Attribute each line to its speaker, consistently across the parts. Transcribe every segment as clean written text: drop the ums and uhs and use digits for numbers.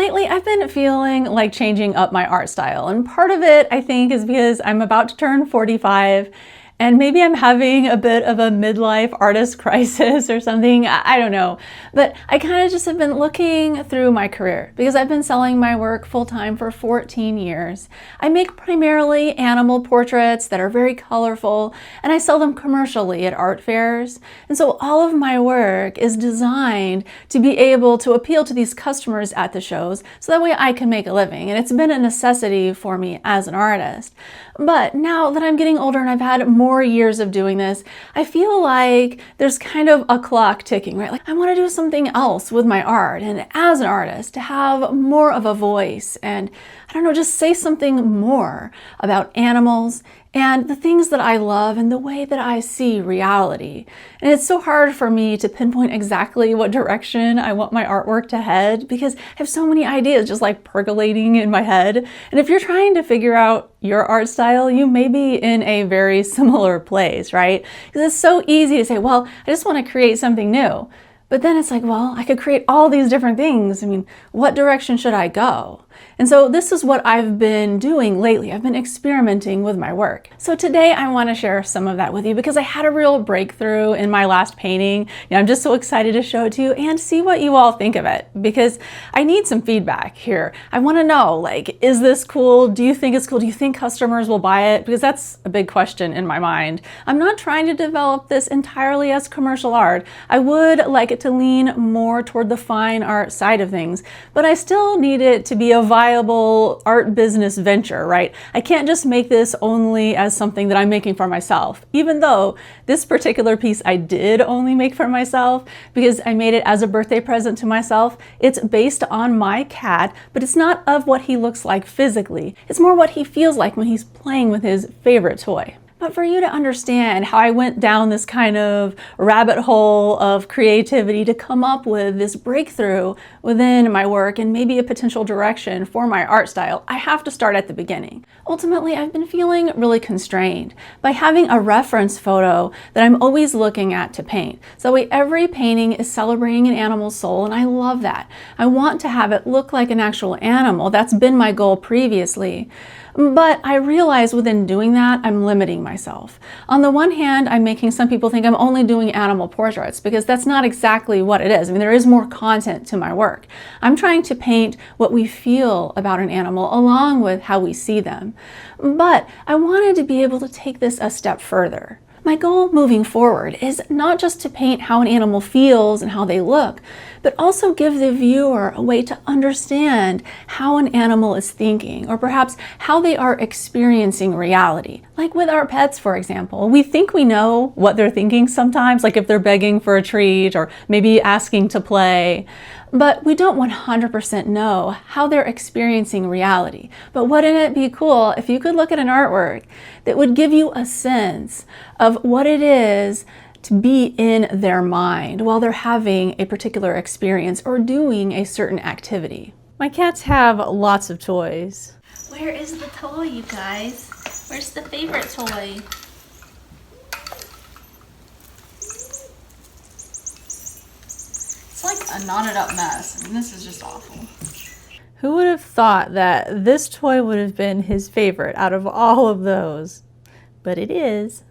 Speaker 1: Lately, I've been feeling like changing up my art style, and part of it, I think, is because I'm about to turn 45, and maybe I'm having a bit of a midlife artist crisis or something. I don't know. But I kind of just have been looking through my career because I've been selling my work full-time for 14 years. I make primarily animal portraits that are very colorful, and I sell them commercially at art fairs. And so all of my work is designed to be able to appeal to these customers at the shows so that way I can make a living. And it's been a necessity for me as an artist. But now that I'm getting older and I've had more years of doing this, I feel like there's kind of a clock ticking, right? Like I want to do something else with my art, and as an artist to have more of a voice and, I don't know, just say something more about animals and the things that I love and the way that I see reality. And it's so hard for me to pinpoint exactly what direction I want my artwork to head because I have so many ideas just like percolating in my head. And if you're trying to figure out your art style, you may be in a very similar place, right? Because it's so easy to say, well, I just want to create something new. But then it's like, well, I could create all these different things. I mean, what direction should I go? And so this is what I've been doing lately. I've been experimenting with my work. So today I want to share some of that with you because I had a real breakthrough in my last painting. I'm just so excited to show it to you and see what you all think of it because I need some feedback here. I want to know, like, is this cool? Do you think it's cool? Do you think customers will buy it? Because that's a big question in my mind. I'm not trying to develop this entirely as commercial art. I would like it to lean more toward the fine art side of things, but I still need it to be a viable art business venture, right? I can't just make this only as something that I'm making for myself, even though this particular piece I did only make for myself because I made it as a birthday present to myself. It's based on my cat, but it's not of what he looks like physically. It's more what he feels like when he's playing with his favorite toy. But for you to understand how I went down this kind of rabbit hole of creativity to come up with this breakthrough within my work and maybe a potential direction for my art style, I have to start at the beginning. Ultimately, I've been feeling really constrained by having a reference photo that I'm always looking at to paint. So that way every painting is celebrating an animal's soul, and I love that. I want to have it look like an actual animal. That's been my goal previously. But I realize within doing that, I'm limiting myself. On the one hand, I'm making some people think I'm only doing animal portraits because that's not exactly what it is. I mean, there is more content to my work. I'm trying to paint what we feel about an animal along with how we see them. But I wanted to be able to take this a step further. My goal moving forward is not just to paint how an animal feels and how they look, but also give the viewer a way to understand how an animal is thinking, or perhaps how they are experiencing reality. Like with our pets, for example, we think we know what they're thinking sometimes, like if they're begging for a treat or maybe asking to play. But we don't 100% know how they're experiencing reality. But wouldn't it be cool if you could look at an artwork that would give you a sense of what it is to be in their mind while they're having a particular experience or doing a certain activity? My cats have lots of toys.
Speaker 2: Where is the toy, you guys? Where's the favorite toy? It's like a knotted up mess. I mean, this is just awful.
Speaker 1: Who would have thought that this toy would have been his favorite out of all of those? But it is.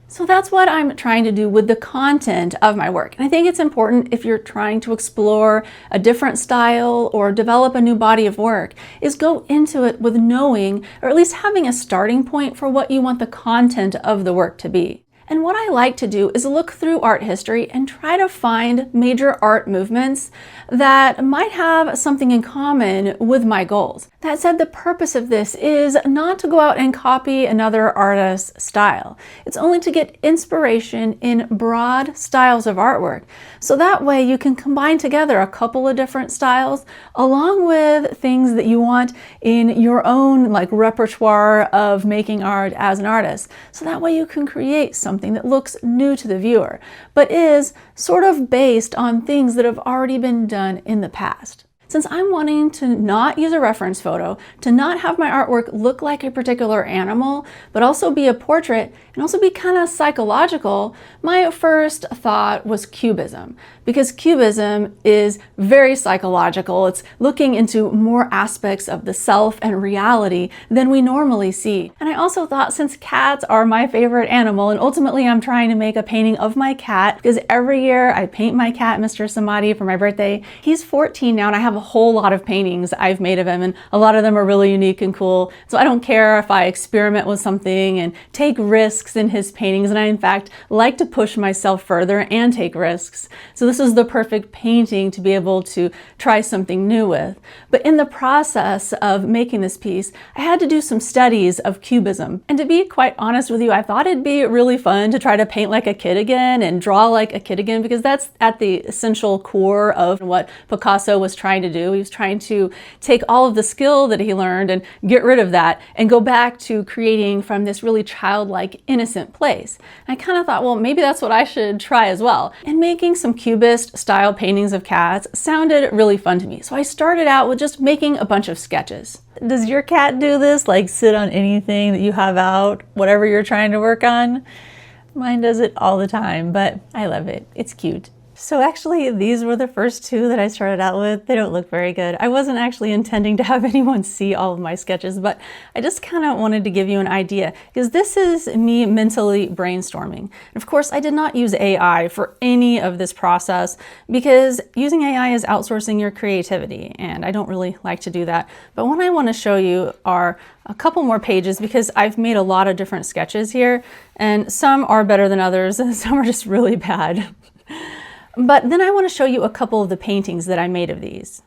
Speaker 1: So that's what I'm trying to do with the content of my work. And I think it's important if you're trying to explore a different style or develop a new body of work, is go into it with knowing, or at least having a starting point for what you want the content of the work to be. And what I like to do is look through art history and try to find major art movements that might have something in common with my goals. That said, the purpose of this is not to go out and copy another artist's style. It's only to get inspiration in broad styles of artwork. So that way you can combine together a couple of different styles along with things that you want in your own repertoire of making art as an artist. So that way you can create something that looks new to the viewer, but is sort of based on things that have already been done in the past. Since I'm wanting to not use a reference photo, to not have my artwork look like a particular animal, but also be a portrait and also be kind of psychological, my first thought was Cubism. Because Cubism is very psychological. It's looking into more aspects of the self and reality than we normally see. And I also thought, since cats are my favorite animal, and ultimately I'm trying to make a painting of my cat, because every year I paint my cat, Mr. Samadhi, for my birthday. He's 14 now, and I have a whole lot of paintings I've made of him, and a lot of them are really unique and cool. So I don't care if I experiment with something and take risks in his paintings, and I in fact like to push myself further and take risks. So this is the perfect painting to be able to try something new with. But in the process of making this piece, I had to do some studies of Cubism. And to be quite honest with you, I thought it'd be really fun to try to paint like a kid again and draw like a kid again, because that's at the essential core of what Picasso was trying to do. He was trying to take all of the skill that he learned and get rid of that and go back to creating from this really childlike, innocent place. And I kind of thought, well, maybe that's what I should try as well. And making some Cubist style paintings of cats sounded really fun to me. So I started out with just making a bunch of sketches. Does your cat do this? Like sit on anything that you have out, whatever you're trying to work on? Mine does it all the time, but I love it. It's cute. So actually, these were the first two that I started out with. They don't look very good. I wasn't actually intending to have anyone see all of my sketches, but I just kind of wanted to give you an idea, because this is me mentally brainstorming. And of course, I did not use AI for any of this process, because using AI is outsourcing your creativity, and I don't really like to do that. But what I want to show you are a couple more pages, because I've made a lot of different sketches here, and some are better than others, and some are just really bad. But then I want to show you a couple of the paintings that I made of these.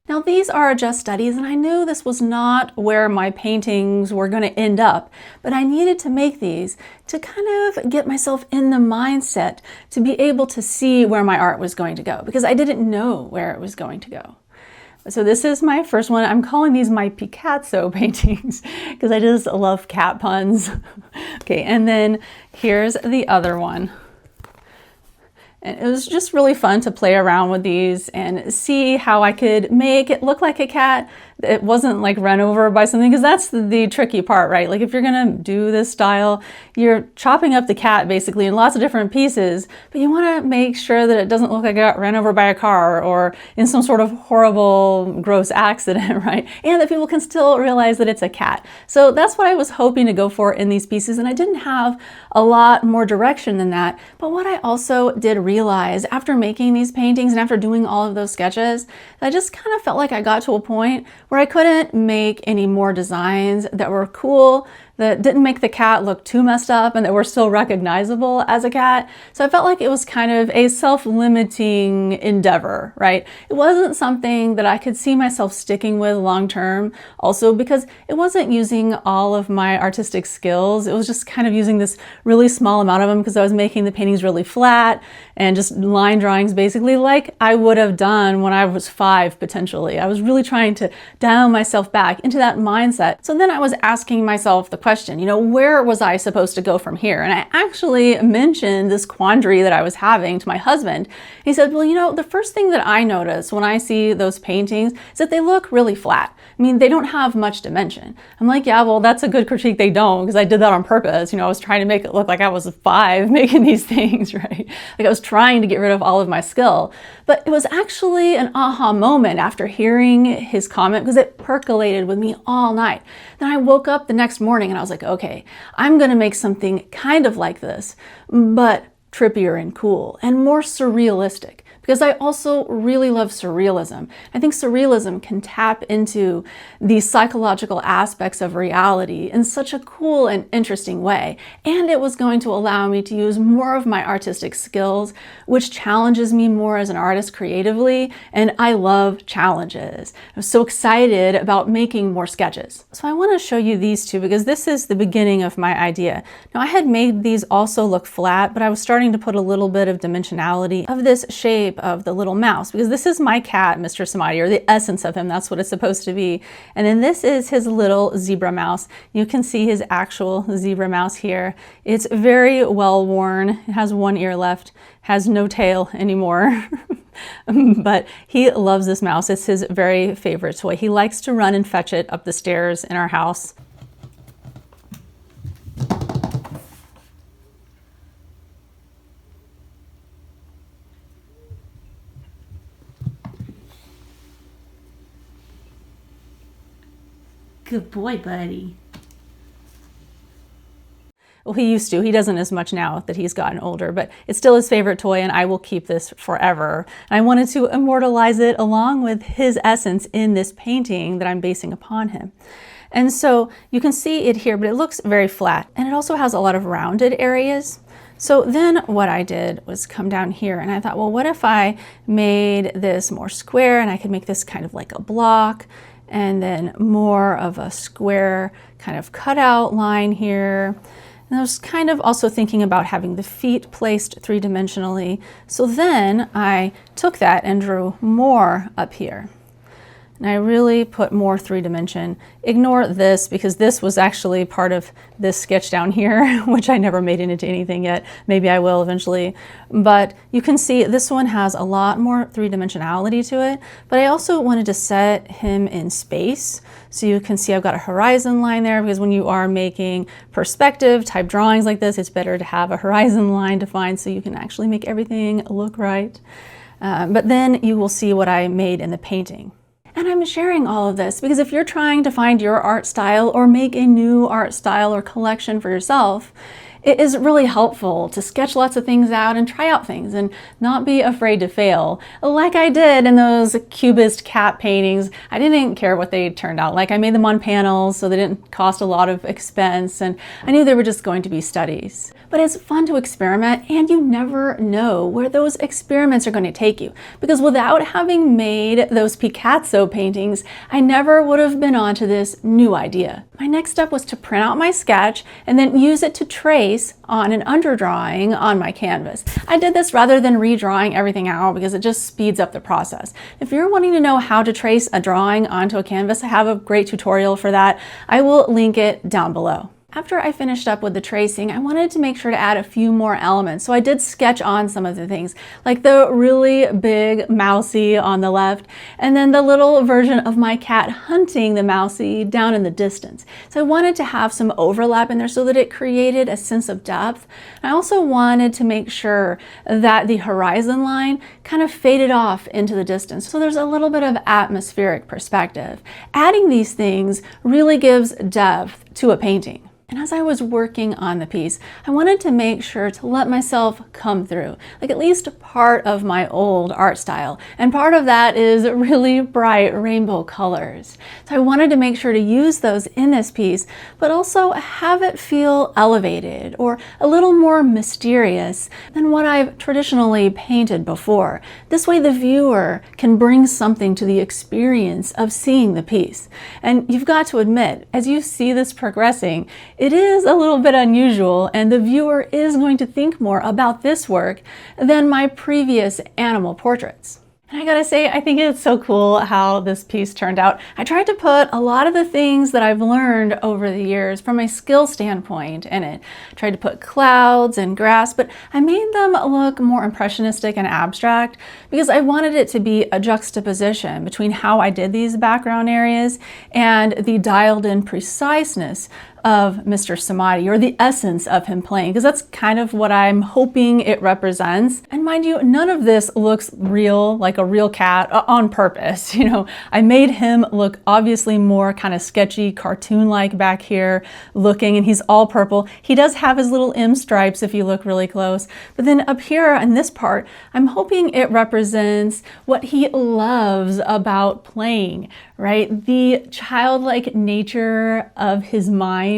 Speaker 1: Now these are just studies, and I knew this was not where my paintings were going to end up, but I needed to make these to kind of get myself in the mindset to be able to see where my art was going to go, because I didn't know where it was going to go. So this is my first one. I'm calling these my Picasso paintings because I just love cat puns. Okay, and then here's the other one. And it was just really fun to play around with these and see how I could make it look like a cat. It wasn't like run over by something, because that's the tricky part, right? Like if you're gonna do this style, you're chopping up the cat basically in lots of different pieces, but you wanna make sure that it doesn't look like it got run over by a car or in some sort of horrible, gross accident, right? And that people can still realize that it's a cat. So that's what I was hoping to go for in these pieces, and I didn't have a lot more direction than that. But what I also did realize after making these paintings and after doing all of those sketches, I just kind of felt like I got to a point where I couldn't make any more designs that were cool, that didn't make the cat look too messed up, and that were still recognizable as a cat. So I felt like it was kind of a self-limiting endeavor, right? It wasn't something that I could see myself sticking with long term. Also because it wasn't using all of my artistic skills. It was just kind of using this really small amount of them, because I was making the paintings really flat and just line drawings basically like I would have done when I was 5 potentially. I was really trying to dial myself back into that mindset. So then I was asking myself the question, where was I supposed to go from here? And I actually mentioned this quandary that I was having to my husband. He said, well, the first thing that I notice when I see those paintings is that they look really flat. I mean, they don't have much dimension. I'm like, yeah, well, that's a good critique. They don't, because I did that on purpose. I was trying to make it look like I was 5 making these things, right? Like I was trying to get rid of all of my skill. But it was actually an aha moment after hearing his comment, because it percolated with me all night. Then I woke up the next morning and I was like, okay, I'm going to make something kind of like this, but trippier and cool and more surrealistic. Because I also really love surrealism. I think surrealism can tap into these psychological aspects of reality in such a cool and interesting way. And it was going to allow me to use more of my artistic skills, which challenges me more as an artist creatively. And I love challenges. I was so excited about making more sketches. So I want to show you these two, because this is the beginning of my idea. Now I had made these also look flat, but I was starting to put a little bit of dimensionality of this shape shape of the little mouse, because this is my cat, Mr. Samadhi, or the essence of him. That's what it's supposed to be. And then this is his little zebra mouse. You can see his actual zebra mouse here. It's very well worn. It has one ear left, has no tail anymore. But he loves this mouse. It's his very favorite toy. He likes to run and fetch it up the stairs in our house.
Speaker 2: Good boy, buddy.
Speaker 1: Well, he used to. He doesn't as much now that he's gotten older, but it's still his favorite toy, and I will keep this forever. And I wanted to immortalize it along with his essence in this painting that I'm basing upon him. And so you can see it here, but it looks very flat, and it also has a lot of rounded areas. So then what I did was come down here, and I thought, well, what if I made this more square, and I could make this kind of like a block, and then more of a square kind of cutout line here. And I was kind of also thinking about having the feet placed three-dimensionally. So then I took that and drew more up here. And I really put more three-dimension. Ignore this, because this was actually part of this sketch down here, which I never made it into anything yet. Maybe I will eventually. But you can see this one has a lot more three-dimensionality to it. But I also wanted to set him in space. So you can see I've got a horizon line there, because when you are making perspective type drawings like this, it's better to have a horizon line defined so you can actually make everything look right. But then you will see what I made in the painting. And I'm sharing all of this because if you're trying to find your art style or make a new art style or collection for yourself, it is really helpful to sketch lots of things out and try out things and not be afraid to fail. Like I did in those Cubist cat paintings. I didn't care what they turned out like. I made them on panels, so they didn't cost a lot of expense, and I knew they were just going to be studies. But it's fun to experiment, and you never know where those experiments are going to take you. Because without having made those Picasso paintings, I never would have been onto this new idea. My next step was to print out my sketch and then use it to trace on an underdrawing on my canvas. I did this rather than redrawing everything out because it just speeds up the process. If you're wanting to know how to trace a drawing onto a canvas, I have a great tutorial for that. I will link it down below. After I finished up with the tracing, I wanted to make sure to add a few more elements. So I did sketch on some of the things, like the really big mousey on the left, and then the little version of my cat hunting the mousey down in the distance. So I wanted to have some overlap in there so that it created a sense of depth. I also wanted to make sure that the horizon line kind of faded off into the distance. So there's a little bit of atmospheric perspective. Adding these things really gives depth to a painting. And as I was working on the piece, I wanted to make sure to let myself come through, like at least part of my old art style. And part of that is really bright rainbow colors. So I wanted to make sure to use those in this piece, but also have it feel elevated or a little more mysterious than what I've traditionally painted before. This way the viewer can bring something to the experience of seeing the piece. And you've got to admit, as you see this progressing, it is a little bit unusual, and the viewer is going to think more about this work than my previous animal portraits. And I gotta say, I think it's so cool how this piece turned out. I tried to put a lot of the things that I've learned over the years from a skill standpoint in it. I tried to put clouds and grass, but I made them look more impressionistic and abstract because I wanted it to be a juxtaposition between how I did these background areas and the dialed in preciseness of Mr. Samadhi, or the essence of him playing, because that's kind of what I'm hoping it represents. And mind you, none of this looks real, like a real cat, on purpose. You know, I made him look obviously more kind of sketchy, cartoon-like back here looking, and he's all purple. He does have his little M stripes if you look really close. But then up here in this part, I'm hoping it represents what he loves about playing, right? The childlike nature of his mind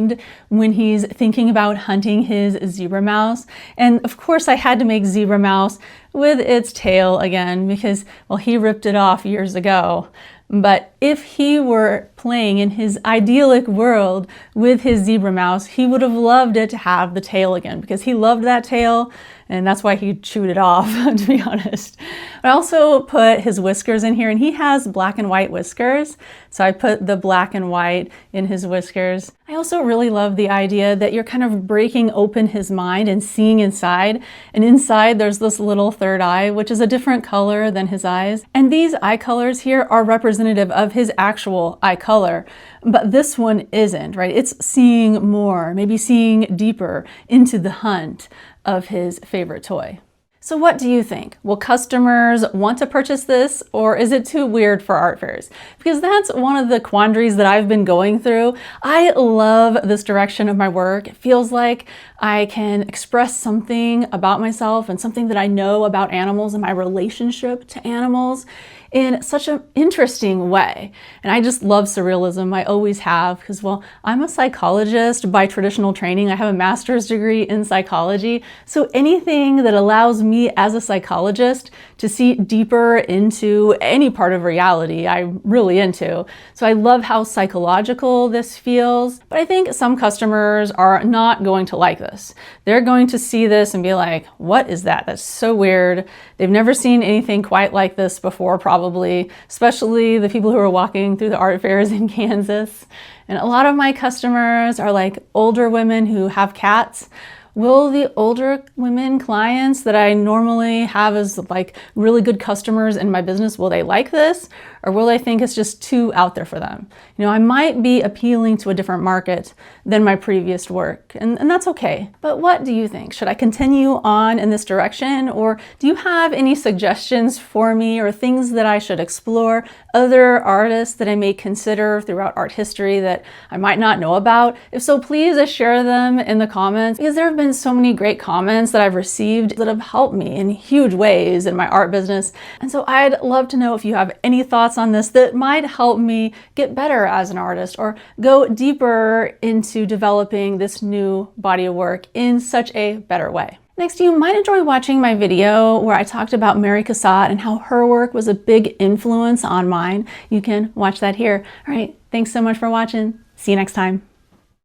Speaker 1: when he's thinking about hunting his zebra mouse. And of course I had to make zebra mouse with its tail again because, well, he ripped it off years ago. But if he were playing in his idyllic world with his zebra mouse, he would have loved it to have the tail again, because he loved that tail, and that's why he chewed it off, to be honest. I also put his whiskers in here, and he has black and white whiskers, so I put the black and white in his whiskers. I also really love the idea that you're kind of breaking open his mind and seeing inside, and inside there's this little third eye, which is a different color than his eyes. And these eye colors here are representative of his actual eye color, but this one isn't, right? It's seeing more, maybe seeing deeper into the hunt of his favorite toy. So what do you think? Will customers want to purchase this, or is it too weird for art fairs? Because that's one of the quandaries that I've been going through. I love this direction of my work. It feels like I can express something about myself and something that I know about animals and my relationship to animals in such an interesting way. And I just love surrealism. I always have, because, well, I'm a psychologist by traditional training. I have a master's degree in psychology. So anything that allows me as a psychologist to see deeper into any part of reality, I'm really into. So I love how psychological this feels. But I think some customers are not going to like this. They're going to see this and be like, what is that? That's so weird. They've never seen anything quite like this before, probably, especially the people who are walking through the art fairs in Kansas. And a lot of my customers are like older women who have cats. Will the older women clients that I normally have as like really good customers in my business, will they like this? Or will they think it's just too out there for them? You know, I might be appealing to a different market than my previous work, and that's okay. But what do you think? Should I continue on in this direction? Or do you have any suggestions for me, or things that I should explore, other artists that I may consider throughout art history that I might not know about? If so, please share them in the comments, because there have been so many great comments that I've received that have helped me in huge ways in my art business. And so I'd love to know if you have any thoughts on this that might help me get better as an artist, or go deeper into developing this new body of work in such a better way. Next, you might enjoy watching my video where I talked about Mary Cassatt and how her work was a big influence on mine. You can watch that here. All right, thanks so much for watching. See you next time.